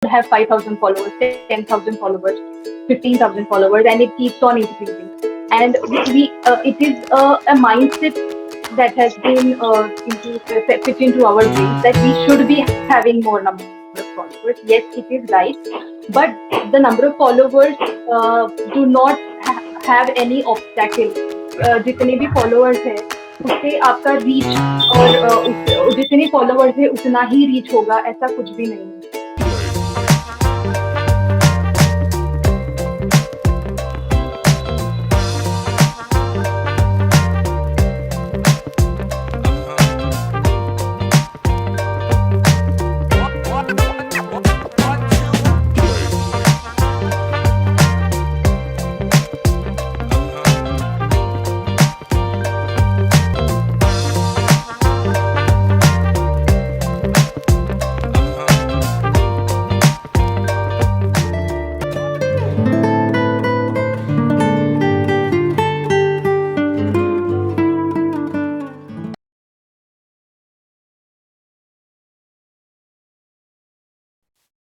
have 5,000 followers, 10,000 followers, 15,000 followers, and it keeps on increasing. And it is a mindset that has been fit into our brains that we should be having more number of followers. Yes, it is right, but the number of followers do not have any obstacle. जितने भी followers है उससे आपका reach और जितने followers है उतना ही reach होगा, ऐसा कुछ भी नहीं है.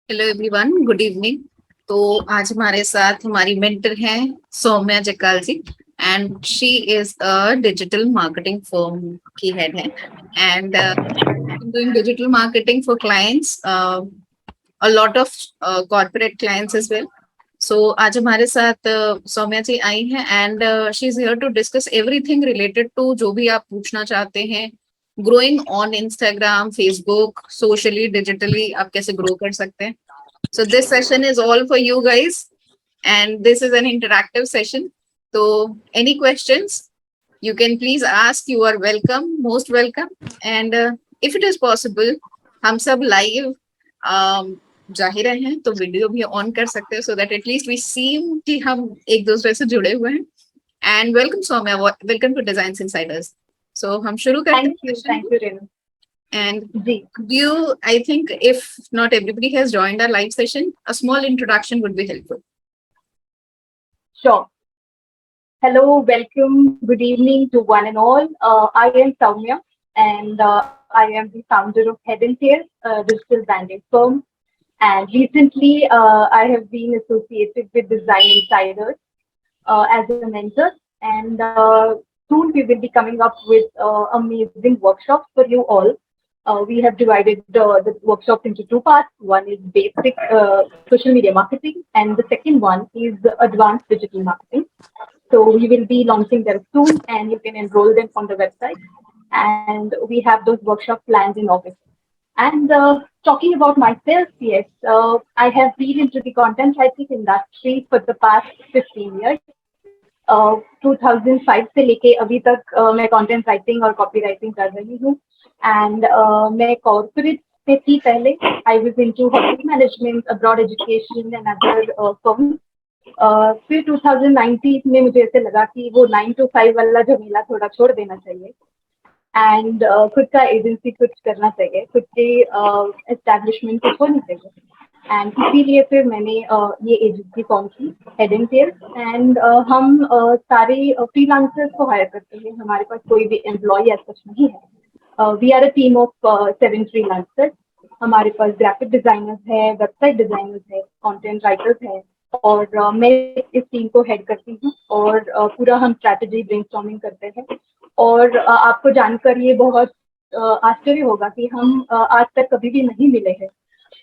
Hello everyone, good evening. तो आज हमारे साथ हमारी मेंटर हैं Soumya Jakal ji, and she is a digital marketing firm की हेड है, and doing digital marketing for clients, a lot of corporate clients as well. So आज हमारे साथ सौम्या जी आई हैं, and she is here to discuss everything related to जो भी आप पूछना चाहते हैं. Growing on Instagram, Facebook, socially, digitally आप कैसे ग्रो कर सकते हैं. So this session is all for you guys, and this is an interactive session. So any questions you can please ask. You are welcome, most welcome. And if it is possible, हम सब live जा ही रहे हैं तो video भी on कर सकते हैं, so that at least we seem कि हम एक दूसरे से जुड़े हुए हैं. And welcome Soumya, welcome to Designs Insiders. So हम शुरू करते हैं. Thank you, Renu. And you, I think if not everybody has joined our live session, a small introduction would be helpful. Sure. Hello, welcome, good evening to one and all. I am Soumya, and I am the founder of Head and Tail, a digital branding firm. And recently, I have been associated with Design Insiders as a mentor. And soon we will be coming up with amazing workshops for you all. We have divided the workshops into two parts. One is basic social media marketing, and the second one is advanced digital marketing. So we will be launching them soon, and you can enroll them on the website. And we have those workshops planned in August. And talking about myself, yes, I have been into the content writing industry for the past 15 years. 2005 से लेके अभी तक मैं content writing और copy writing कर रही हूँ. And मैं कॉर्पोरेट में थी पहले. I was into hotel management, abroad education and other firms. फिर 2019 में मुझे ऐसे लगा कि वो 9 to 5 वाला झमेला थोड़ा छोड़ देना चाहिए एंड खुद का एजेंसी कुछ करना चाहिए, खुद के एस्टैब्लिशमेंट कुछ होनी चाहिए. एंड इसीलिए फिर मैंने ये एजेंसी फॉर्म की, हेड एंड टेल. एंड हम सारे फ्रीलांसर्स को हायर करते हैं. हमारे पास कोई भी एम्प्लॉय ऐसा कुछ नहीं है. We are a team of 7 freelancers. हमारे पास ग्राफिक डिजाइनर्स है, वेबसाइट डिजाइनर्स है, कंटेंट राइटर्स है, और मैं इस टीम को हेड करती हूँ. और पूरा हम स्ट्रैटेजी ब्रेनस्टॉर्मिंग करते हैं. और आपको जानकर ये बहुत आश्चर्य होगा कि हम आज तक कभी भी नहीं मिले हैं.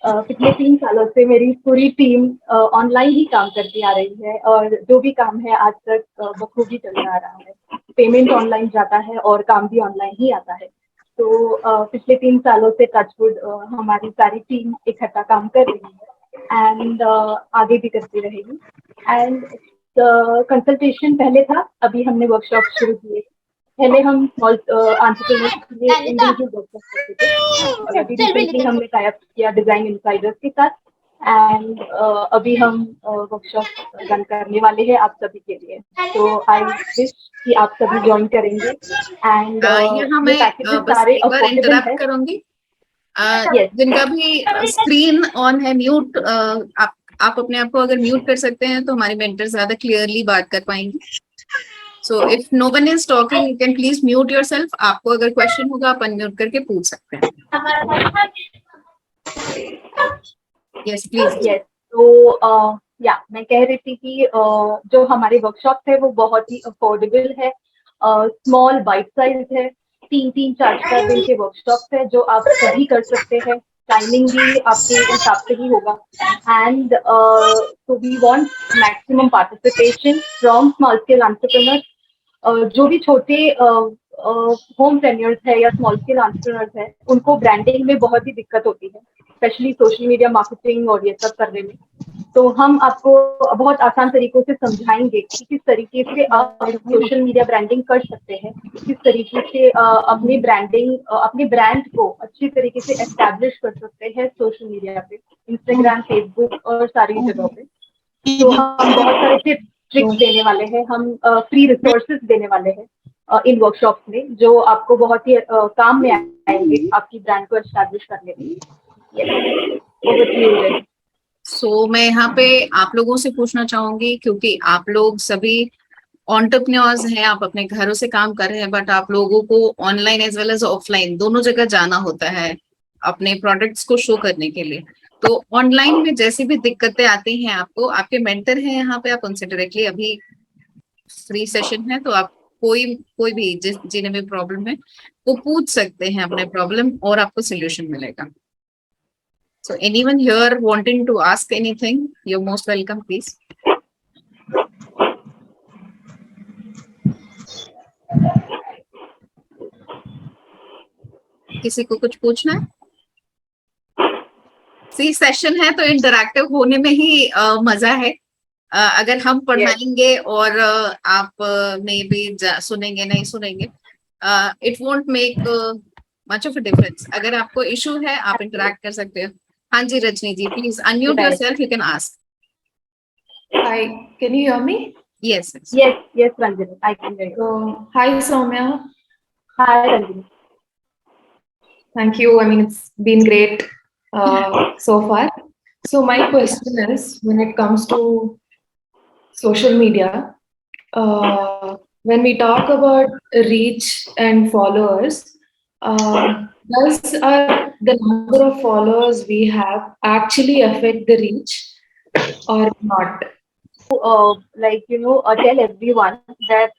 पिछले 3 सालों से मेरी पूरी टीम ऑनलाइन ही काम करती आ रही है, और जो भी काम है आज तक बखूबी चलता आ रहा है. पेमेंट ऑनलाइन जाता है और काम भी ऑनलाइन ही आता है. तो पिछले 3 सालों से टचवुड हमारी सारी टीम इकट्ठा काम कर रही है, एंड आगे भी करती रहेगी. एंड कंसल्टेशन पहले था, अभी हमने वर्कशॉप शुरू किए. पहले हम एंटरप्रेन्योर्स के लिए इंडिविजुअल वर्कशॉप करते थे. अभी रिसेंटली हमने टाई अप किया डिजाइन इनसाइडर्स के साथ, एंड अभी हम वर्कशॉप रन करने वाले हैं आप सभी के लिए. तो आई विश कि आप सभी ज्वाइन करेंगे. एंड यहाँ मैं बस एक बार इंटरप्ट करूंगी. जिनका भी स्क्रीन ऑन है, म्यूट, आप अपने आप को अगर म्यूट कर सकते हैं तो हमारी मेंटर ज्यादा क्लियरली बात कर पाएंगे. So if no one is talking, you can please mute yourself. आपको अगर क्वेश्चन होगा आप अनम्यूट करके पूछ सकते हैं. Yes please. यस, तो या मैं कह रही थी कि जो हमारे वर्कशॉप है वो बहुत ही अफोर्डेबल है, स्मॉल बाइट साइज है, 3-3, 4-4 दिन के वर्कशॉप है जो आप सभी कर सकते हैं, टाइमिंग भी आपके हिसाब से ही होगा। And so we want maximum participation from small scale entrepreneurs. जो भी छोटे होम ट्रेनर्स है या स्मॉल स्केल एंटरप्रेन्योर्स है, उनको ब्रांडिंग में बहुत ही दिक्कत होती है, स्पेशली सोशल मीडिया मार्केटिंग और ये सब करने में। तो हम आपको बहुत आसान तरीकों से समझाएंगे कि किस तरीके से आप सोशल मीडिया ब्रांडिंग कर सकते हैं, किस तरीके से अपनी ब्रांडिंग, अपने ब्रांड को अच्छी तरीके से एस्टैब्लिश कर सकते हैं सोशल मीडिया पे, इंस्टाग्राम, फेसबुक और सारी जगहों पे। तो हम बहुत सारे टिप्स ट्रिक्स देने वाले हैं, हम फ्री रिसोर्सेज देने वाले हैं इन वर्कशॉप्स में, जो आपको बहुत ही काम में आएंगे आपकी ब्रांड को एस्टैब्लिश करने में। सो मैं यहाँ पे आप लोगों से पूछना चाहूंगी, क्योंकि आप लोग सभी एंटरप्रेन्योर्स हैं, आप अपने घरों से काम कर रहे हैं, बट आप लोगों को online as well as offline दोनों जगह जाना होता है अपने प्रोडक्ट्स को शो करने के लिए। तो ऑनलाइन में जैसी भी दिक्कतें आती हैं, आपको आपके मेंटर हैं यहाँ पे, आप उनसे डायरेक्टली, अभी फ्री सेशन है तो आप कोई कोई भी जिन्हें भी प्रॉब्लम है वो पूछ सकते हैं अपने प्रॉब्लम, और आपको सोल्यूशन मिलेगा। So anyone here wanting to ask anything, you're most welcome, please. किसी को कुछ पूछना है? सी सेशन है तो इंटरैक्टिव होने में ही मजा है। अगर हम पढ़ाएंगे और आप मे बी सुनेंगे नहीं सुनेंगे, it won't make much of a difference. अगर आपको इशू है आप इंटरैक्ट कर सकते हो। हाँ जी Rajni ji, please unmute yourself, you can ask. Hi, can you hear me? Yes. Yes, Ranjini, I can hear you. So, hi, Soumya. Hi, Ranjini. Thank you. I mean, it's been great so far. So, my question is, when it comes to social media, when we talk about reach and followers, does the number of followers we have actually affect the reach or not? Tell everyone that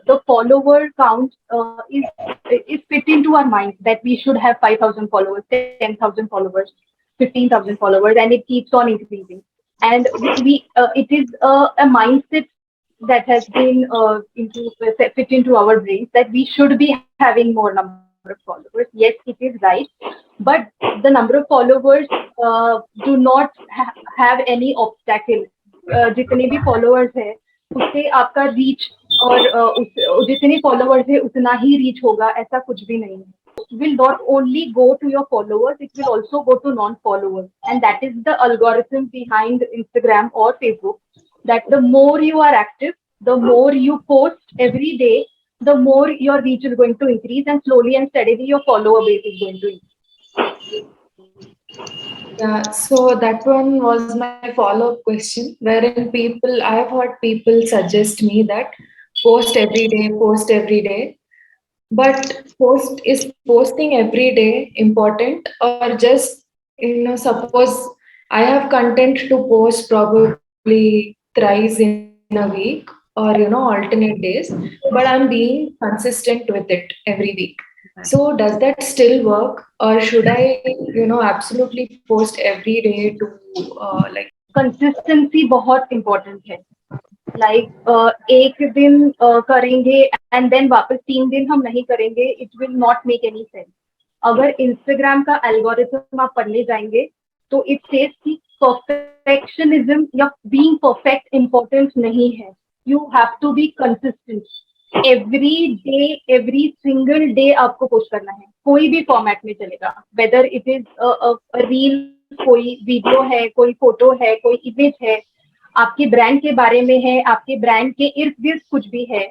the follower count is fit into our mind that we should have 5,000 followers, 10,000 followers, 15,000 followers, and it keeps on increasing. And it is a mindset that has been fit into our brains that we should be having more number of followers. Yes, it is right, but the number of followers do not have any obstacle. जितने भी followers है उससे आपका reach और जितने followers है उतना ही reach होगा, ऐसा कुछ भी नहीं है। It will not only go to your followers, it will also go to non-followers, and that is the algorithm behind Instagram or Facebook, that the more you are active, the more you post every day, the more your reach is going to increase, and slowly and steadily your follower base is going to increase. Yeah, so that one was my follow-up question, wherein I have heard people suggest me that post every day. But posting every day important, or just, suppose I have content to post probably thrice in a week or, alternate days, but I'm being consistent with it every week. So does that still work, or should I, absolutely post every day to consistency बहुत important है। एक दिन करेंगे and then वापस 3 दिन हम नहीं करेंगे, it will not make any sense. अगर इंस्टाग्राम का एल्गोरिथम आप पढ़ने जाएंगे तो इट सेज कि परफेक्शनिज्म या बीइंग परफेक्ट इम्पोर्टेंट नहीं है, you have to be consistent. Every day, every single day आपको पोस्ट करना है, कोई भी फॉर्मेट में चलेगा, वेदर इट इज रील, कोई वीडियो है, कोई फोटो है, कोई इमेज है, आपके ब्रांड के बारे में है, आपके ब्रांड के इर्द गिर्द कुछ भी है,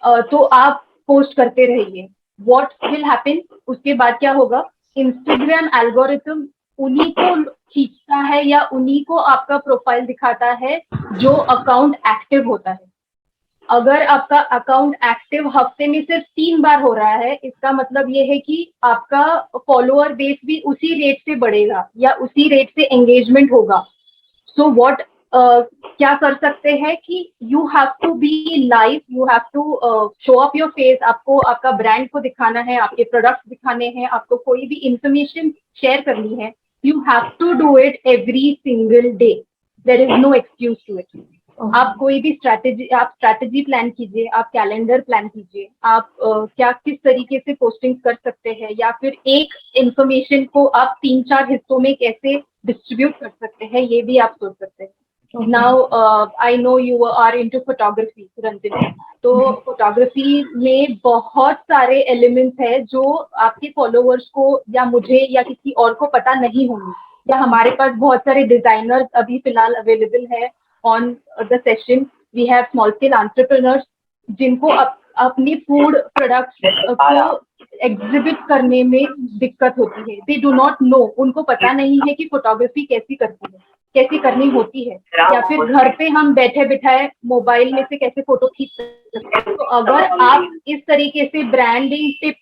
तो आप पोस्ट करते रहिए। व्हाट विल हैपन, उसके बाद क्या होगा, इंस्टाग्राम एल्गोरिथम उन्हीं को खींचता है या उन्हीं को आपका प्रोफाइल दिखाता है जो अकाउंट एक्टिव होता है। अगर आपका अकाउंट एक्टिव हफ्ते में सिर्फ 3 बार हो रहा है, इसका मतलब ये है कि आपका फॉलोअर बेस भी उसी रेट से बढ़ेगा या उसी रेट से एंगेजमेंट होगा. सो व्हाट क्या कर सकते हैं कि you have to be live, you have to show up your face. आपको आपका ब्रांड को दिखाना है, आपके प्रोडक्ट्स दिखाने हैं, आपको कोई भी इंफॉर्मेशन शेयर करनी है. You have to do it every single day. There is no excuse to it. आप कोई भी स्ट्रैटेजी प्लान कीजिए, आप कैलेंडर प्लान कीजिए, आप क्या किस तरीके से पोस्टिंग कर सकते हैं, या फिर एक इंफॉर्मेशन को आप 3-4 हिस्सों में कैसे डिस्ट्रीब्यूट कर सकते हैं, ये भी आप सोच सकते हैं. Now I know you are into photography, Ranjit. तो फोटोग्राफी में बहुत सारे एलिमेंट्स हैं जो आपके फॉलोअर्स को या मुझे या किसी और को पता नहीं होंगे. या हमारे पास बहुत सारे डिजाइनर्स अभी फिलहाल अवेलेबल है on the session. We have small scale entrepreneurs जिनको अपनी फूड प्रोडक्ट्स को एग्जिबिट करने में दिक्कत होती है. दे डू नॉट नो, उनको पता नहीं है कि फोटोग्राफी कैसी करती है, कैसी करनी होती है, या फिर घर पे हम बैठे बिठाए मोबाइल में से कैसे फोटो खींच सकते हैं. तो अगर आप इस तरीके से ब्रांडिंग टिप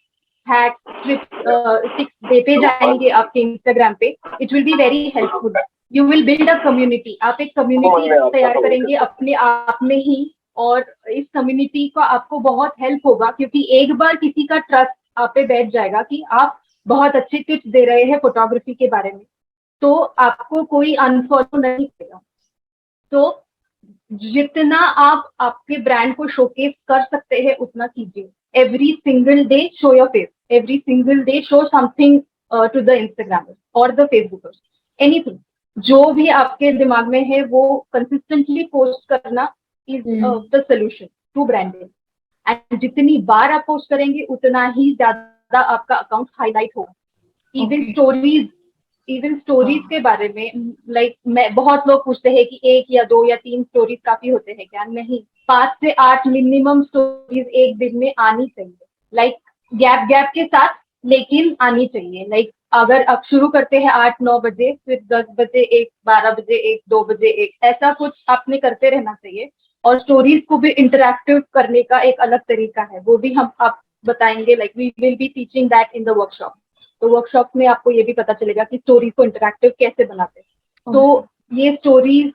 हैक टिप्स देते जाएंगे आपके इंस्टाग्राम पे, it will be very helpful. You will build a community. आप एक कम्युनिटी तैयार करेंगे अपने आप में ही, और इस कम्युनिटी का आपको बहुत हेल्प होगा, क्योंकि एक बार किसी का ट्रस्ट आप पे बैठ जाएगा कि आप बहुत अच्छे टिप्स दे रहे हैं फोटोग्राफी के बारे में, तो आपको कोई अनफॉलो नहीं करेगा. तो जितना आप आपके ब्रांड को शोकेस कर सकते हैं उतना कीजिए. Every single day show your face, every single day show something to the Instagrammers और द फेसबुकर्स. एनीथिंग जो भी आपके दिमाग में है वो कंसिस्टेंटली पोस्ट करना is the solution to branding. And जितनी बार आप पोस्ट करेंगे उतना ही ज्यादा आपका अकाउंट हाईलाइट होगा. इवन स्टोरीज के बारे में, लाइक मैं बहुत लोग पूछते हैं कि 1 या 2 या 3 स्टोरीज काफी होते हैं क्या? नहीं, 5 से 8 मिनिमम स्टोरीज एक दिन में आनी चाहिए. लाइक गैप के साथ, लेकिन आनी चाहिए. लाइक अगर आप शुरू करते हैं 8-9 बजे, फिर 10 बजे 1, 12 बजे 1, 2 बजे 1, ऐसा कुछ आपने करते रहना चाहिए. और स्टोरीज को भी इंटरैक्टिव करने का एक अलग तरीका है, वो भी हम आप बताएंगे. Like we will be teaching that in the workshop. तो वर्कशॉप में आपको ये भी पता चलेगा कि स्टोरीज को इंटरैक्टिव कैसे बनाते हैं. तो ये स्टोरीज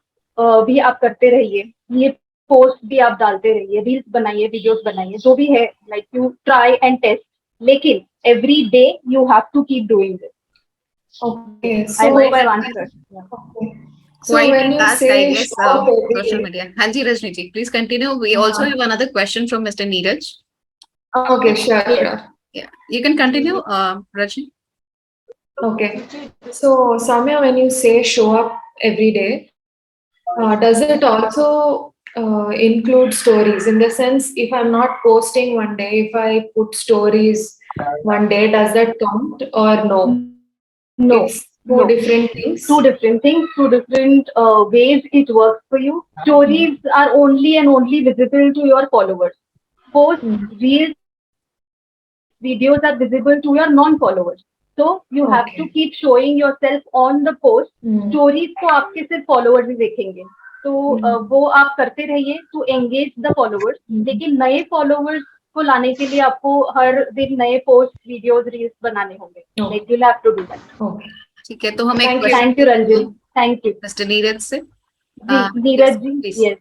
भी आप करते रहिए, ये पोस्ट भी आप डालते रहिए, रील्स बनाइए, वीडियोस बनाइए, जो भी है. Like you try and test, लेकिन every day you have to keep doing this. Okay, I hope I've answered. Yeah. Okay. So Quite when you task, say I guess, show up every social day- media. Hanji Rajni ji, please continue. We also have another question from Mr. Neeraj. Okay, sure. Yeah, you can continue, Rajni. Okay. So Samya, when you say show up every day, does it also include stories? In the sense, if I'm not posting one day, if I put stories one day, does that count or no? No. It's two different things. Two different things, two different ways it works for you. Stories are only and only visible to your followers. Post reels, videos are visible to your non-followers. So you have to keep showing yourself on the post. Stories को आपके सिर्फ followers ही देखेंगे. तो वो आप करते रहिए to engage the followers. लेकिन नए followers को लाने के लिए आपको हर दिन नए पोस्ट, वीडियोस, रील्स बनाने होंगे. Like you'll have to do that. ठीक है, तो हम एक Thank you, Ranjit. Thank you. Mr. Neeraj से. Neeraj ji, please. yes.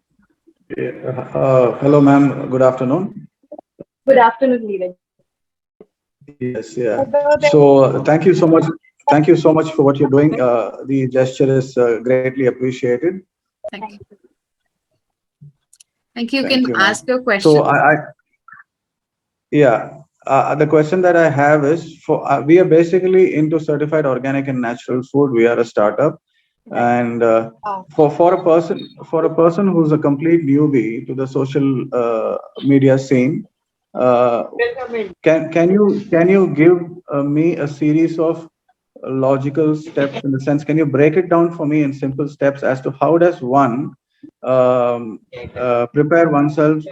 Hello, ma'am. Good afternoon. Good afternoon, Neeraj. Yes, yeah. So thank you so much. Thank you so much for what you're doing. The gesture is greatly appreciated. Thank you. Thank you. You Thank can you, ma'am. ask your question. So the question that I have is we are basically into certified organic and natural food. We are a startup, and for a person who's a complete newbie to the social media scene, can you give me a series of logical steps, in the sense, can you break it down for me in simple steps as to how does one prepare oneself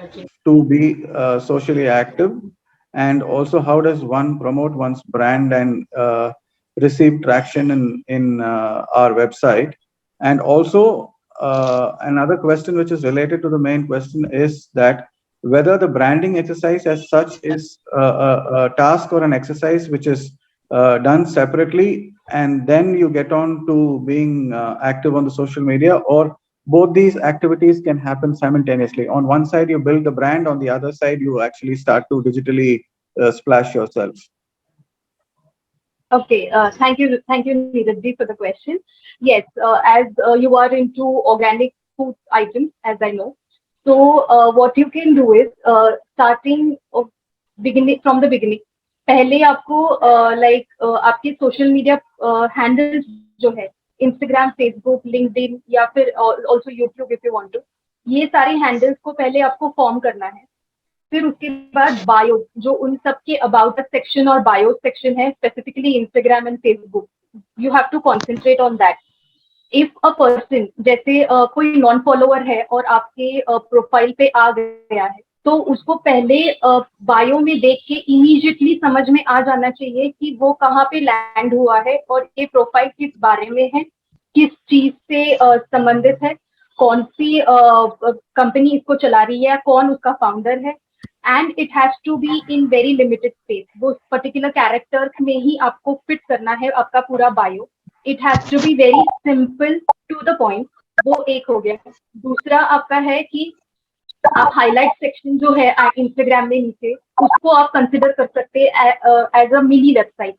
to be socially active, and also how does one promote one's brand and receive traction in our website? And also another question which is related to the main question is that whether the branding exercise as such is a task or an exercise which is done separately, and then you get on to being active on the social media, or both these activities can happen simultaneously. On one side, you build the brand, on the other side, you actually start to digitally splash yourself. Okay, thank you, Neeraj ji, for the question. Yes, as you are into organic food items, as I know, so what you can do is starting of beginning from the beginning. पहले आपको like आपके social media handles जो है Instagram, Facebook, LinkedIn या फिर also YouTube if you want to, ये सारे handles को पहले आपको फॉर्म करना है. फिर उसके बाद बायो, जो उन सब के अबाउट सेक्शन और बायो सेक्शन है specifically Instagram and Facebook, you have to concentrate on that. If a person जैसे कोई नॉन फॉलोअर है और आपके प्रोफाइल पे आ गया है, तो उसको पहले बायो में देख के इमीडिएटली समझ में आ जाना चाहिए कि वो कहाँ पे लैंड हुआ है और ये प्रोफाइल किस बारे में है, किस चीज से संबंधित है, कौन सी कंपनी इसको चला रही है, कौन उसका फाउंडर है. And it has to be in very limited space. वो पर्टिकुलर कैरेक्टर में ही आपको फिट करना है आपका पूरा bio. It has to be very simple to the point. वो एक हो गया. दूसरा आपका है कि आप हाईलाइट सेक्शन जो है इंस्टाग्राम में नीचे, उसको आप कंसिडर कर सकते हैं एज अ मिनी वेबसाइट.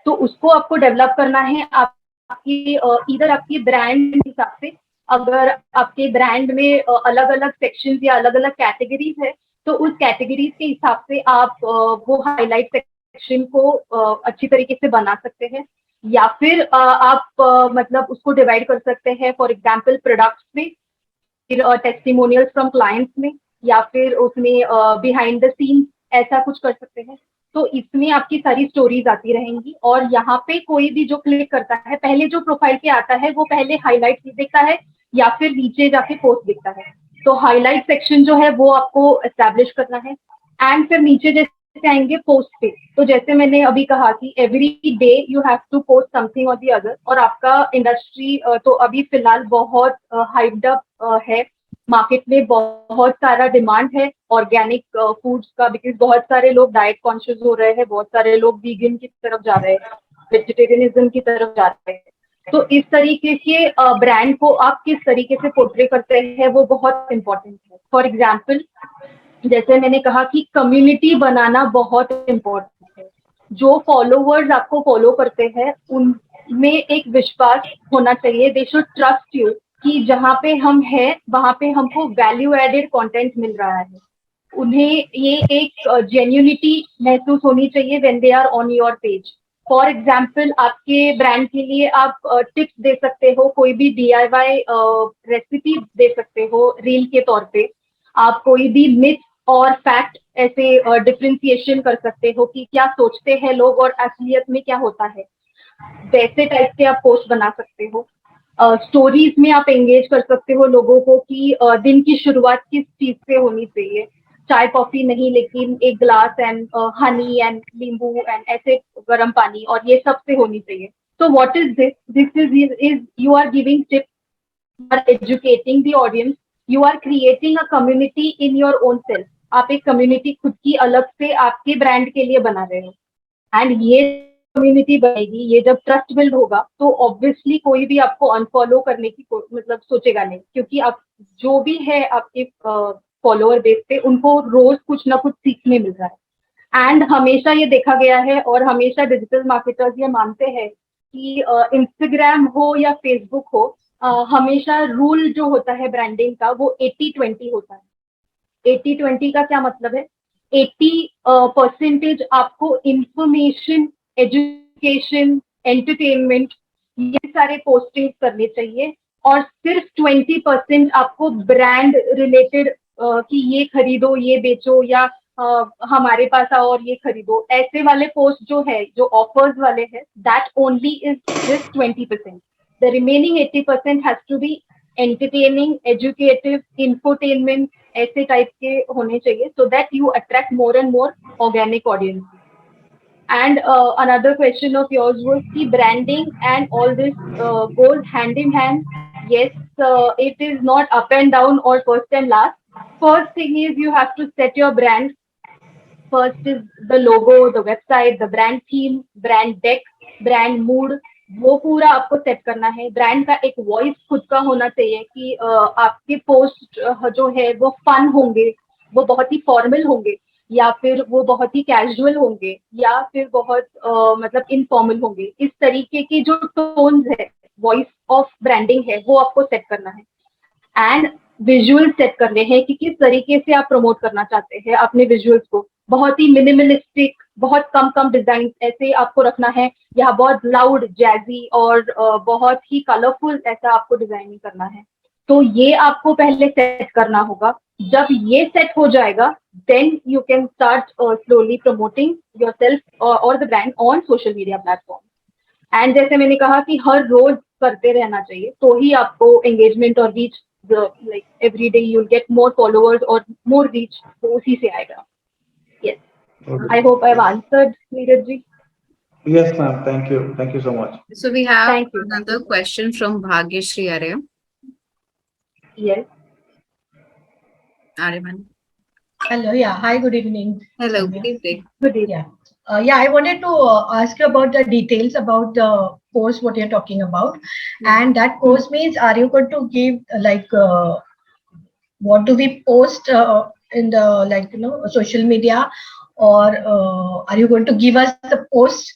तो उसको आपको डेवलप करना है आपकी इधर आपकी ब्रांड हिसाब से. अगर आपके ब्रांड में अलग अलग सेक्शन या अलग अलग कैटेगरीज है, तो उस कैटेगरीज के हिसाब से आप वो हाईलाइट सेक्शन को अच्छी तरीके से बना सकते हैं. या फिर आप मतलब उसको डिवाइड कर सकते हैं, फॉर एग्जाम्पल प्रोडक्ट्स में, फिर टेस्टिमोनियल्स फ्रॉम क्लाइंट्स में, या फिर उसमें बिहाइंड द सीन्स ऐसा कुछ कर सकते हैं. तो इसमें आपकी सारी स्टोरीज आती रहेंगी. और यहाँ पे कोई भी जो क्लिक करता है, पहले जो प्रोफाइल पे आता है वो पहले हाईलाइट दिखता है या फिर नीचे जाके पोस्ट दिखता है. तो हाईलाइट सेक्शन जो है वो आपको एस्टैब्लिश करना है. एंड फिर नीचे जैसे आएंगे पोस्ट पे, तो जैसे मैंने अभी कहा कि every day you have to post something और द अदर. और आपका इंडस्ट्री तो अभी फिलहाल बहुत हाइप्ड अप है. मार्केट में बहुत सारा डिमांड है ऑर्गेनिक फूड्स का, बिकॉज बहुत सारे लोग डाइट कॉन्शियस हो रहे हैं, बहुत सारे लोग वीगन की तरफ जा रहे हैं, वेजिटेरियनिज्म की तरफ जा रहे हैं. तो इस तरीके के ब्रांड को आप किस तरीके से पोर्ट्रे करते हैं वो बहुत इंपॉर्टेंट है. फॉर एग्जाम्पल, जैसे मैंने कहा कि कम्युनिटी बनाना बहुत इम्पोर्टेंट है. जो फॉलोवर्स आपको फॉलो करते हैं उनमें एक विश्वास होना चाहिए. दे शुड ट्रस्ट यू कि जहाँ पे हम हैं वहाँ पे हमको वैल्यू एडेड कंटेंट मिल रहा है. उन्हें ये एक जेन्युइनिटी महसूस होनी चाहिए when they are on your page. For example, आपके ब्रांड के लिए आप टिप्स दे सकते हो, कोई भी DIY रेसिपी दे सकते हो रील के तौर पे. आप कोई भी मिथ और फैक्ट ऐसे डिफ्रेंसिएशन कर सकते हो कि क्या सोचते हैं लोग और असलियत में क्या होता है. वैसे टाइप के आप पोस्ट बना सकते हो. स्टोरीज में आप एंगेज कर सकते हो लोगों को कि दिन की शुरुआत किस चीज से होनी चाहिए. चाय कॉफी नहीं, लेकिन एक ग्लास एंड हनी एंड नींबू एंड ऐसे गर्म पानी, और ये सब से होनी चाहिए. तो what is this? This is you are giving tips, you are educating the audience, you are creating a community in your own self. आप एक कम्युनिटी खुद की अलग से आपके ब्रांड के लिए बना रहे हो. एंड ये कम्युनिटी बनेगी, ये जब ट्रस्ट बिल्ड होगा तो ऑब्वियसली कोई भी आपको अनफॉलो करने की मतलब सोचेगा नहीं, क्योंकि आप जो भी है आपके फॉलोअर बेस पे उनको रोज कुछ ना कुछ सीखने मिल रहा है. एंड हमेशा ये देखा गया है और हमेशा डिजिटल मार्केटर्स ये मानते हैं कि इंस्टाग्राम हो या फेसबुक हो, हमेशा रूल जो होता है ब्रांडिंग का वो 80-20 होता है. 80-20 का क्या मतलब है? 80% आपको इंफॉर्मेशन, एजुकेशन, एंटरटेनमेंट, ये सारे पोस्टिंग करने चाहिए, और सिर्फ 20% आपको ब्रांड रिलेटेड कि ये खरीदो, ये बेचो, या हमारे पास आओ और ये खरीदो, ऐसे वाले पोस्ट जो है, जो ऑफर्स वाले हैं, that only is just 20%. The remaining 80% has to be entertaining, educative, infotainment, ऐसे टाइप के होने चाहिए, so that you attract more and more organic audience. And another question of yours was the branding and all this goes hand in hand. Yes, it is not up and down or first and last. first thing is you have to set your brand. First is the logo, the website, the brand theme, brand deck, brand mood. वो पूरा आपको set करना है. Brand का एक voice खुद का होना चाहिए कि आपके पोस्ट जो है वो फन होंगे, वो बहुत ही फॉर्मल होंगे, या फिर वो बहुत ही कैजुअल होंगे, या फिर बहुत मतलब इनफॉर्मल होंगे. इस तरीके की जो टोन्स है, वॉइस ऑफ ब्रांडिंग है, वो आपको सेट करना है. एंड विजुअल सेट करने हैं कि किस तरीके से आप प्रमोट करना चाहते हैं अपने विजुअल्स को. बहुत ही मिनिमलिस्टिक, बहुत कम डिजाइन ऐसे आपको रखना है, या बहुत लाउड, जैजी और बहुत ही कलरफुल ऐसा आपको डिजाइनिंग करना है. तो ये आपको पहले सेट करना होगा. जब ये सेट हो जाएगा, then you can start slowly promoting yourself और the brand on social media platform. And जैसे मैंने कहा कि हर रोज करते रहना चाहिए, तो ही आपको एंगेजमेंट और reach, like every day you'll get more followers or more reach, तो उसी से आएगा. Yes. Okay. I hope I've answered, Neeraj ji. Yes, ma'am. Thank you so much. So we have Thank you. another question from Bhagyashree Arya. Yes. Aryaman. Hello. Yeah. Hi. Good evening. Hello, Soumya. good evening. Good evening. Yeah. I wanted to ask you about the details about the course, what you're talking about. And that course means, are you going to give what do we post in the social media, or are you going to give us the post,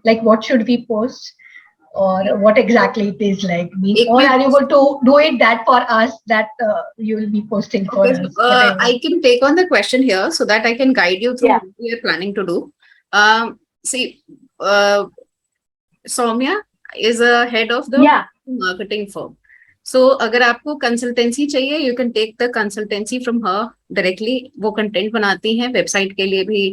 like what should we post, or what exactly it is like? Or are you going to do it that for us, that you will be posting for Okay, us? I can take on the question here so that I can guide you through Yeah. what we are planning to do. See, Soumya is a head of the Yeah. marketing firm. So अगर आपको consultancy चाहिए, you can take the consultancy from her directly. वो content बनाती हैं website के लिए भी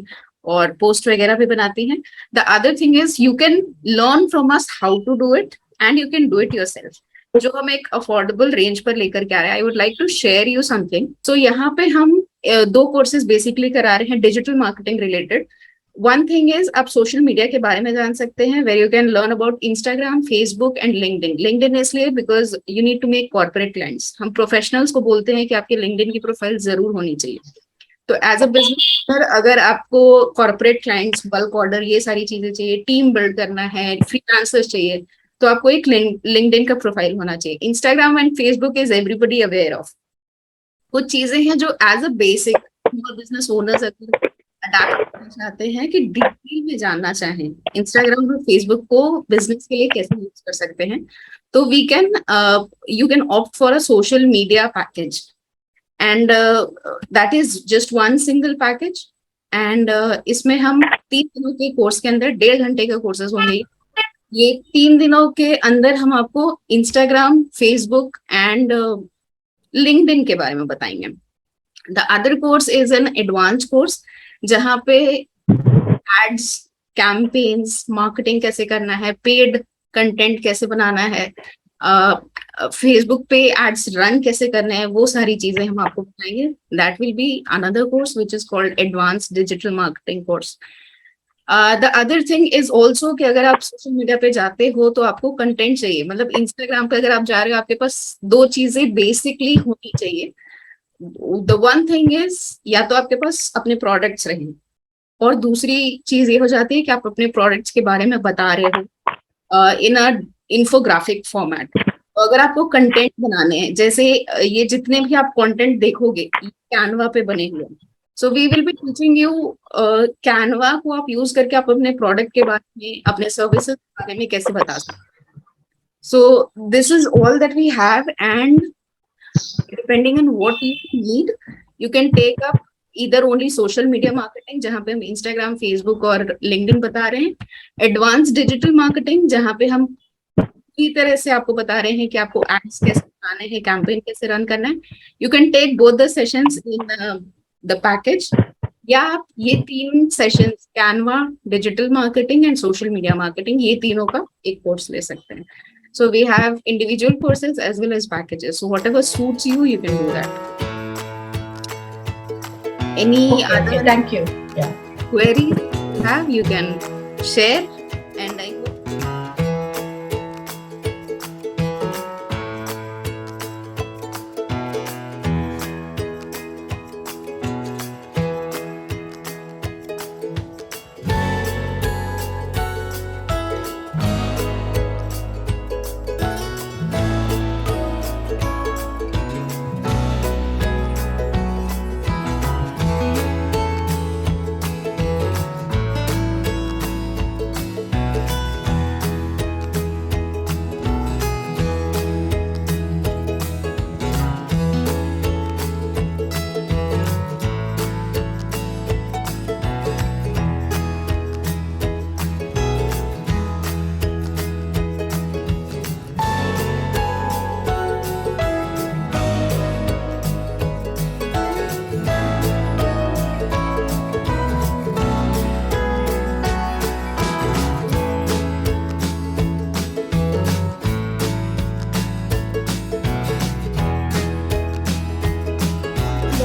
और पोस्ट वगैरह भी बनाती हैं. The other thing is you can learn from us how to do it and you can do it yourself. जो हम एक अफोर्डेबल रेंज पर लेकर के आ रहे हैं, I would like to share you something. So यहाँ पे हम दो कोर्सेज बेसिकली करा रहे हैं digital marketing related. One thing is आप सोशल मीडिया के बारे में जान सकते हैं, where you can learn about Instagram, Facebook and LinkedIn. LinkedIn इसलिए because you need to make corporate clients. हम प्रोफेशनल्स को बोलते हैं कि आपके लिंक्डइन की प्रोफाइल जरूर होनी चाहिए. तो एज अ बिजनेस अगर आपको कॉर्पोरेट क्लाइंट्स, बल्क ऑर्डर, ये सारी चीजें चाहिए, टीम बिल्ड करना है, फ्रीलांसर्स चाहिए, तो आपको एक लिंक्डइन का प्रोफाइल होना चाहिए. Instagram and Facebook is everybody aware of. कुछ चीजें हैं जो as a basic business owners adapt करना चाहते हैं कि डिटेल में जानना चाहें इंस्टाग्राम और फेसबुक को बिजनेस के लिए कैसे यूज कर सकते हैं, तो we can you can opt for a social media package and that is just one single package. And इसमें हम 3 दिनों के कोर्स के अंदर 1.5 घंटे का कोर्सेज होंगे. ये 3 दिनों के अंदर हम आपको इंस्टाग्राम, फेसबुक एंड लिंक्डइन के बारे में बताएंगे. The other course is an advance course जहाँ पे एड्स, कैंपेन्स, मार्केटिंग कैसे करना है, पेड कंटेंट कैसे बनाना है, फेसबुक पे एड्स रन कैसे करने हैं, वो सारी चीजें हम आपको बताएंगे. That will be another course which is called advance digital marketing course. The other thing is also कि अगर आप सोशल मीडिया पे जाते हो तो आपको कंटेंट चाहिए. मतलब इंस्टाग्राम पे अगर आप जा रहे हो, आपके पास 2 चीजें बेसिकली होनी चाहिए. द वन थिंग इज या तो आपके पास अपने प्रोडक्ट्स रहें, और दूसरी चीज ये हो जाती है कि आप अपने प्रोडक्ट्स के बारे में बता रहे हो इन अ इन्फोग्राफिक फॉर्मेट. अगर आपको कंटेंट बनाने हैं, जैसे ये जितने भी आप कंटेंट देखोगे कैनवा पे बने हुए हैं, so we will be teaching you Canva को आप यूज करके आप अपने प्रोडक्ट के बारे में, अपने सर्विसेज के बारे में कैसे बता सकते. So this is all that we have, and depending on what you need, you can take up either only social media marketing जहाँ पे हम Instagram, Facebook और LinkedIn बता रहे हैं, advanced digital marketing जहाँ पे हम पूरी तरह से आपको बता रहे हैं कि आपको एड्स कैसे बनाने हैं, कैंपेन कैसे रन करना है. You can take both the sessions in the package, या आप ये 3 sessions Canva, digital marketing and social media marketing, ये तीनों का एक कोर्स ले सकते हैं. So we have individual courses as well as packages. So whatever suits you, you can do that. Any other Thank you. Yeah. queries you have, you can share, and I hope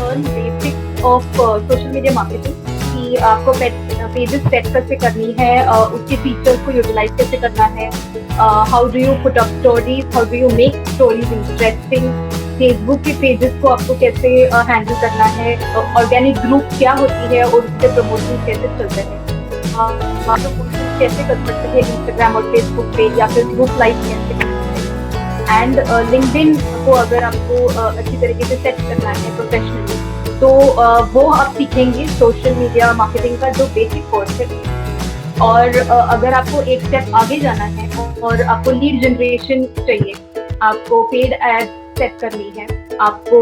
learn basics of social media marketing, कि आपको pages set कैसे करनी है, उसके features को utilise कैसे करना है, how do you put up stories, how do you make stories interesting, Facebook के पेजेस को आपको कैसे हैंडल करना है, ऑर्गेनिक ग्रुप क्या होती है और उसके प्रमोशन कैसे चलते हैं, आप लोग कैसे कर सकते हैं इंस्टाग्राम और फेसबुक पे, या फिर ग्रुप लाइव कैसे कर सकते हैं, एंड लिंक्डइन को अगर आपको अच्छी तरीके से सेट करना है प्रोफेशनली, तो वो आप सीखेंगे सोशल मीडिया मार्केटिंग का जो बेसिक कोर्स है। और अगर आपको एक स्टेप आगे जाना है और आपको लीड जनरेशन चाहिए, आपको पेड एड सेट करनी है, आपको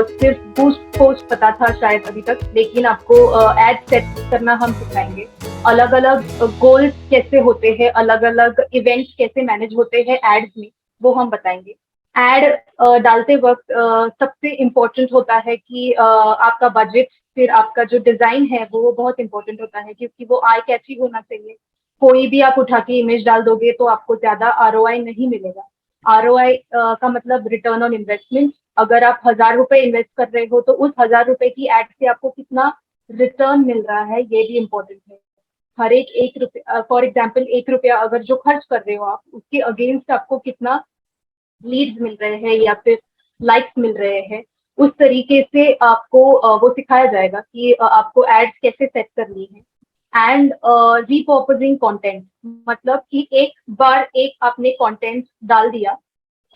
सिर्फ बूस्ट पोस्ट पता था शायद अभी तक, लेकिन आपको एड सेट करना हम सिखाएंगे, अलग अलग गोल्स कैसे होते हैं, अलग अलग इवेंट्स कैसे मैनेज होते हैं एड्स में, वो हम बताएंगे। एड डालते वक्त सबसे इम्पोर्टेंट होता है कि आपका बजट, फिर आपका जो डिजाइन है वो बहुत इंपॉर्टेंट होता है, क्योंकि वो आई कैची होना चाहिए। कोई भी आप उठा के इमेज डाल दोगे तो आपको ज्यादा आरओआई नहीं मिलेगा। आरओआई का मतलब रिटर्न ऑन इन्वेस्टमेंट। अगर आप 1,000 रुपए इन्वेस्ट कर रहे हो तो उस 1,000 रुपए की एड से आपको कितना रिटर्न मिल रहा है, ये भी इम्पोर्टेंट है। हर एक रुपया, फॉर एग्जाम्पल 1 रुपया अगर जो खर्च कर रहे हो आप, उसके अगेंस्ट आपको कितना लीड्स मिल रहे हैं या फिर लाइक्स मिल रहे हैं, उस तरीके से आपको वो सिखाया जाएगा कि आपको एड्स कैसे सेट करनी है। एंड रीपर्पजिंग कंटेंट, मतलब कि एक बार एक आपने कंटेंट डाल दिया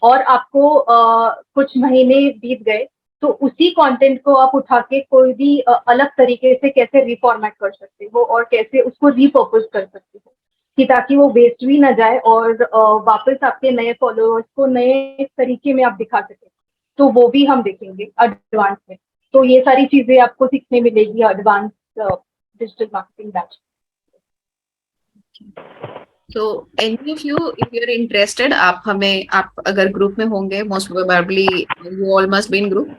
और आपको कुछ महीने बीत गए, तो उसी कंटेंट को आप उठा के कोई भी अलग तरीके से कैसे रिफॉर्मेट कर सकते हो और कैसे उसको रीपर्पज कर सकते हो, कि ताकि वो वेस्ट भी ना जाए और वापस आपके नए फॉलोअर्स को नए तरीके में आप दिखा सके। तो वो भी हम देखेंगे एडवांस में। तो ये सारी चीजें आपको सीखने मिलेगी advance digital marketing batch. So any of you, if you're interested, आप अगर ग्रुप में होंगे, most probably you all must be in group,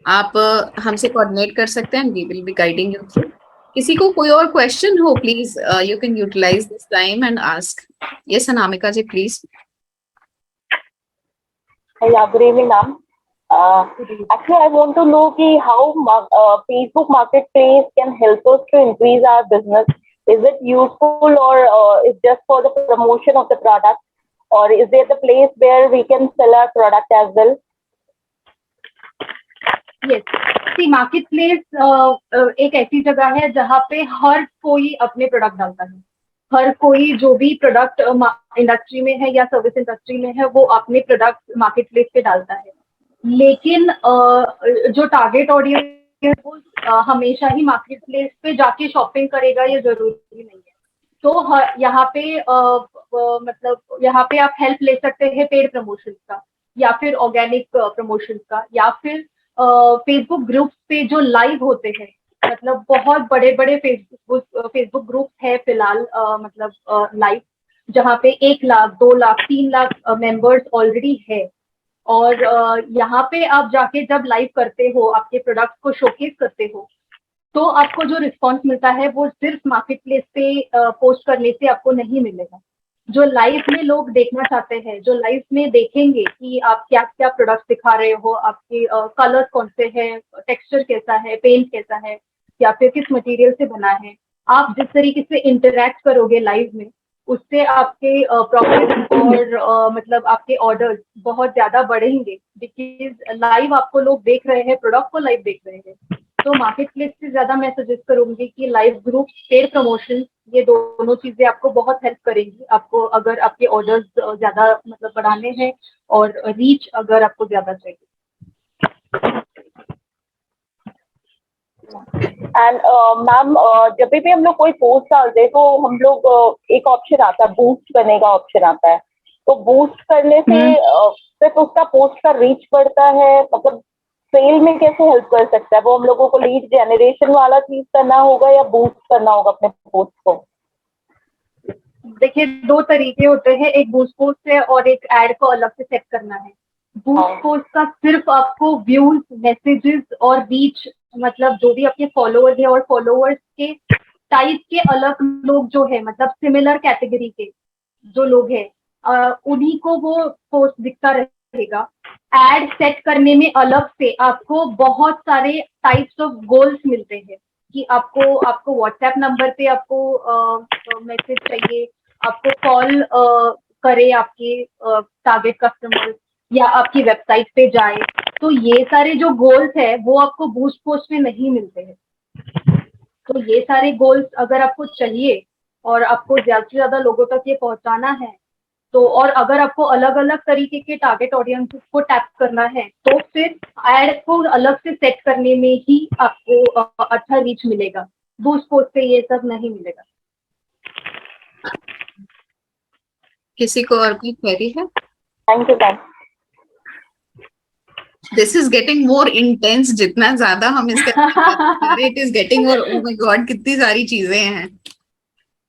आप हमसे कोऑर्डिनेट कर सकते हैं, we will be guiding you through. किसी को कोई और क्वेश्चन हो, please you can utilize this time and ask. Yes, Anamika ji, please. Yeah, good evening, ma'am. Actually, I want to know how Facebook Marketplace can help us to increase our business. Is it useful, or is just for the promotion of the product, or is there the place where we can sell our product as well? Yes, C market place एक ऐसी जगह है जहाँ पे हर कोई अपने product डालता है। हर कोई जो भी प्रोडक्ट इंडस्ट्री में है या सर्विस इंडस्ट्री में है, वो अपने प्रोडक्ट मार्केट प्लेस पे डालता है। लेकिन जो टारगेट ऑडियंस है वो हमेशा ही मार्केट प्लेस पे जाके शॉपिंग करेगा, ये जरूरी नहीं है। तो यहाँ पे मतलब यहाँ पे आप हेल्प ले सकते हैं पेड प्रमोशन का, या फिर ऑर्गेनिक प्रमोशन का, या फिर फेसबुक ग्रुप्स पे जो लाइव होते हैं, मतलब बहुत बड़े बड़े फेसबुक ग्रुप्स है फिलहाल, मतलब लाइव, जहाँ पे 1 लाख 2 लाख 3 लाख मेंबर्स ऑलरेडी है। और यहाँ पे आप जाके जब लाइव करते हो, आपके प्रोडक्ट को शोकेस करते हो, तो आपको जो रिस्पॉन्स मिलता है वो सिर्फ मार्केट प्लेस पे पोस्ट करने से आपको नहीं मिलेगा। जो लाइव में लोग देखना चाहते हैं, जो लाइव में देखेंगे कि आप क्या क्या प्रोडक्ट दिखा रहे हो, आपके कलर्स कौन से हैं, टेक्सचर कैसा है, पेंट कैसा है, या फिर किस मटेरियल से बना है, आप जिस तरीके से इंटरैक्ट करोगे लाइव में, उससे आपके प्रॉफिट और मतलब आपके ऑर्डर्स बहुत ज्यादा बढ़ेंगे, बिकॉज लाइव आपको लोग देख रहे हैं, प्रोडक्ट को लाइव देख रहे हैं। तो मार्केट प्लेस से ज्यादा मैं सजेस्ट करूंगी कि लाइव ग्रुप, पेड प्रमोशन, ये दोनों चीजें आपको बहुत हेल्प करेंगी, आपको अगर आपके ऑर्डर्स ज्यादा मतलब बढ़ाने हैं और रीच अगर आपको ज्यादा चाहिए। एंड मैम, जब भी हम लोग कोई पोस्ट डालते हैं तो हम लोग एक ऑप्शन आता है, बूस्ट करने का ऑप्शन आता है। तो बूस्ट करने से सिर्फ उसका पोस्ट का रीच बढ़ता है, मतलब सेल में कैसे हेल्प कर सकता है? वो हम लोगों को लीड जनरेशन वाला चीज करना होगा या बूस्ट करना होगा अपने पोस्ट को? देखिए, 2 तरीके होते हैं, एक बूस्ट पोस्ट है और एक एड को अलग से सेट करना है। बूस्ट पोस्ट का सिर्फ आपको व्यूज, मैसेजेस और रीच, मतलब जो भी आपके फॉलोअर्स है और फॉलोअर्स के टाइप के अलग लोग जो है, मतलब सिमिलर कैटेगरी के जो लोग हैं, उन्हीं को वो पोस्ट दिखता रहेगा, एड सेट करने में अलग से आपको बहुत सारे टाइप्स ऑफ गोल्स मिलते हैं कि आपको व्हाट्सएप नंबर पे आपको मैसेज चाहिए, आपको कॉल करे आपके टारगेट कस्टमर या आपकी वेबसाइट पे जाए। तो ये सारे जो गोल्स है वो आपको बूस्ट पोस्ट में नहीं मिलते हैं। तो ये सारे गोल्स अगर आपको चाहिए और आपको ज्यादा से ज्यादा लोगों तक ये पहुंचाना है, तो और अगर आपको अलग अलग तरीके के टारगेट ऑडियंस को टैप करना है, तो फिर एड को अलग से सेट करने में ही आपको अच्छा रीच मिलेगा। बूस्ट पोस्ट पे ये सब नहीं मिलेगा। किसी को और कोई क्वेरी है? Thank you ma'am. This is getting more intense, जितना ज्यादा हम इसका it is getting more, oh my God कितनी सारी चीजें हैं।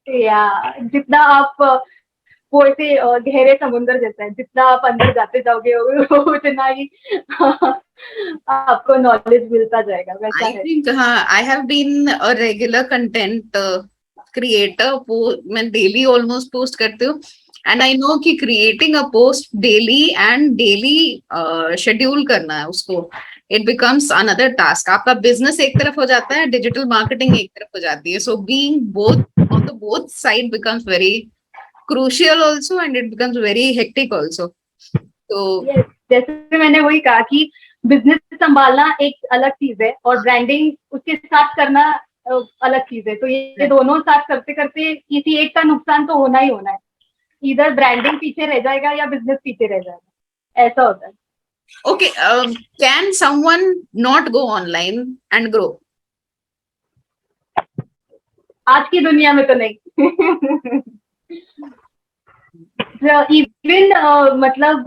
या जितना आप वो ऐसे गहरे समुद्र जैसा है, जितना आप अंदर जाते जाओगे उतना ही आपको नॉलेज मिलता जाएगा, वैसा आई है। थिंक हाँ, I have been a regular content creator, वो मैं डेली ऑलमोस्ट पोस्ट करती हूँ, एंड आई नो कि creating a post daily and daily schedule करना है उसको, इट बिकम्स अनदर टास्क। आपका बिजनेस एक तरफ हो जाता है, डिजिटल मार्केटिंग एक तरफ हो जाती है, so being both on the both side becomes very crucial also and it becomes very hectic also. तो yes, जैसे मैंने वही कहा कि बिजनेस संभालना एक अलग चीज है और ब्रांडिंग उसके साथ करना अलग चीज है। तो ये दोनों साथ करते करते किसी एक का नुकसान तो होना ही होना है, इधर ब्रांडिंग पीछे रह जाएगा या बिजनेस पीछे रह जाएगा, ऐसा होता है। okay, can someone not go online and grow? आज की दुनिया में तो नहीं। इवन मतलब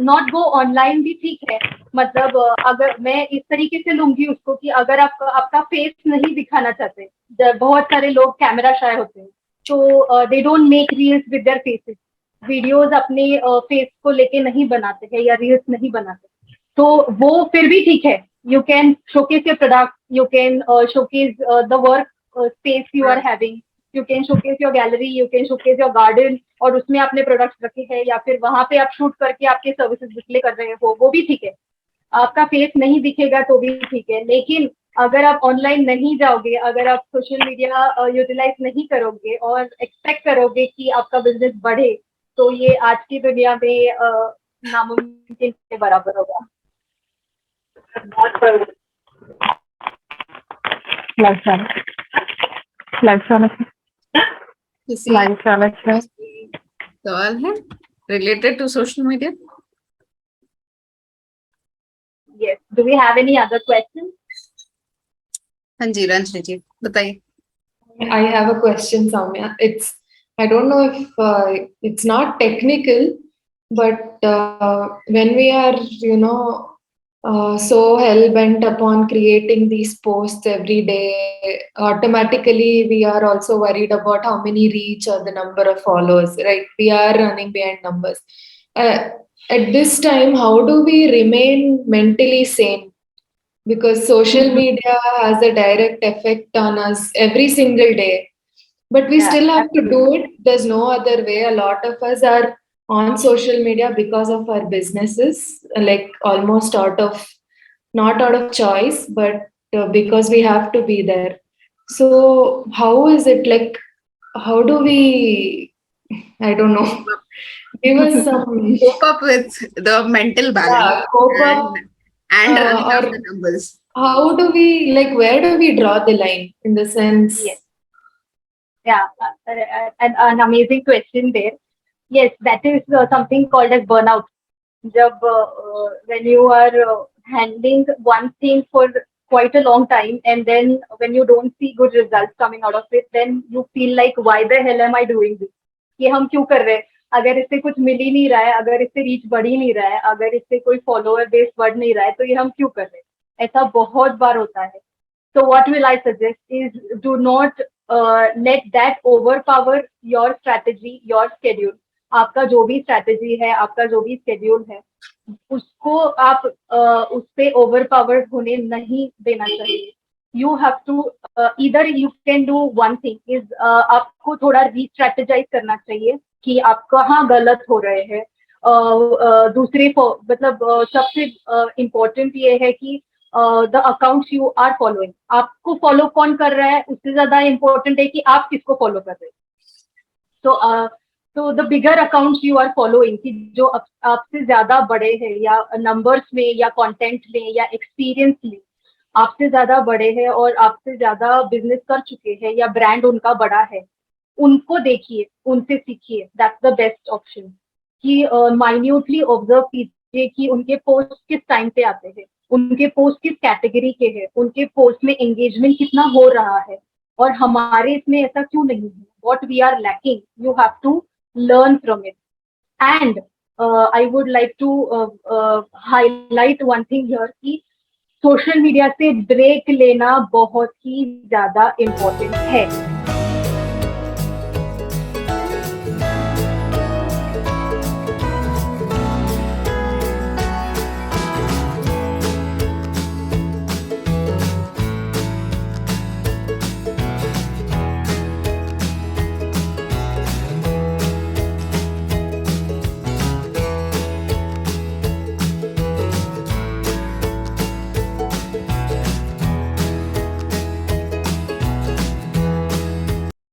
नॉट गो ऑनलाइन भी ठीक है। मतलब अगर मैं इस तरीके से लूंगी उसको कि अगर आपका फेस नहीं दिखाना चाहते, बहुत सारे लोग कैमरा शाय होते हैं, तो they don't make reels with their faces, videos अपने फेस को लेके नहीं बनाते हैं या रील्स नहीं बनाते, तो वो फिर भी ठीक है। You can showcase your product, you can showcase the work space you are having, you can showcase your gallery, you can showcase your garden, और उसमें आपने प्रोडक्ट्स रखे हैं या फिर वहां पे आप शूट करके आपके सर्विसेज डिस्प्ले कर रहे हो, वो भी ठीक है। आपका फेस नहीं दिखेगा तो भी ठीक है। लेकिन अगर आप ऑनलाइन नहीं जाओगे, अगर आप सोशल मीडिया यूटिलाइज नहीं करोगे और एक्सपेक्ट करोगे कि आपका बिजनेस बढ़े, तो ये आज की दुनिया में नामुमकिन के बराबर होगा। किसी सवाल है related to social media? Yes. Do we have any other questions? हाँ जी, रंजनी जी बताइए। I have a question, Soumya. I don't know if it's not technical, but when we are, so hell-bent upon creating these posts every day, automatically we are also worried about how many reach or the number of followers, right? We are running behind numbers. At this time, how do we remain mentally sane? Because social media has a direct effect on us every single day, but we still have to do it. There's no other way. A lot of us are on social media because of our businesses, like almost not out of choice, but because we have to be there. So how is it like, how do we, I don't know, give us some cope up with the mental balance cope up, and running or up the numbers? how do we, like, where do we draw the line in the sense? Yes. Yeah, an amazing question there. Yes, that is something called as burnout. When you are handling one thing for quite a long time, and then when you don't see good results coming out of it, then you feel like, why the hell am I doing this? ये हम क्यों कर रहे हैं? अगर इससे कुछ मिल ही नहीं रहा है, अगर इससे रीच बढ़ ही नहीं रहा है, अगर इससे कोई फॉलोअर बेस बढ़ नहीं रहा है, तो ये हम क्यों कर रहे हैं? ऐसा बहुत बार होता है। So what will I suggest is, do not let that overpower your strategy, your schedule. आपका जो भी स्ट्रैटेजी है, आपका जो भी स्केड्यूल है, उसको आप उस पे ओवरपावर्ड होने नहीं देना चाहिए। You have to either you can do one thing is, आपको थोड़ा रीस्ट्रेटेजाइज करना चाहिए कि आप कहाँ गलत हो रहे हैं, दूसरे मतलब सबसे इम्पोर्टेंट ये है कि the accounts you are following, आपको फॉलो कौन कर रहा है उससे ज्यादा इम्पोर्टेंट है कि आप किसको फॉलो कर रहे हो। तो the bigger accounts you are following, कि जो आपसे ज्यादा बड़े हैं या नंबर्स में या कंटेंट में या एक्सपीरियंस में आपसे ज्यादा बड़े हैं और आपसे ज्यादा बिजनेस कर चुके हैं या ब्रांड उनका बड़ा है, उनको देखिए, उनसे सीखिए। That's the best option. कि माइन्यूटली ऑब्जर्व कीजिए कि उनके पोस्ट किस टाइम पे आते हैं, उनके पोस्ट किस कैटेगरी के हैं, उनके पोस्ट में एंगेजमेंट कितना हो रहा है और हमारे इसमें ऐसा क्यों नहीं है, what we are lacking, you have to learn from it. And I would like to highlight one thing here कि सोशल मीडिया से ब्रेक लेना बहुत ही ज्यादा इम्पोर्टेंट है।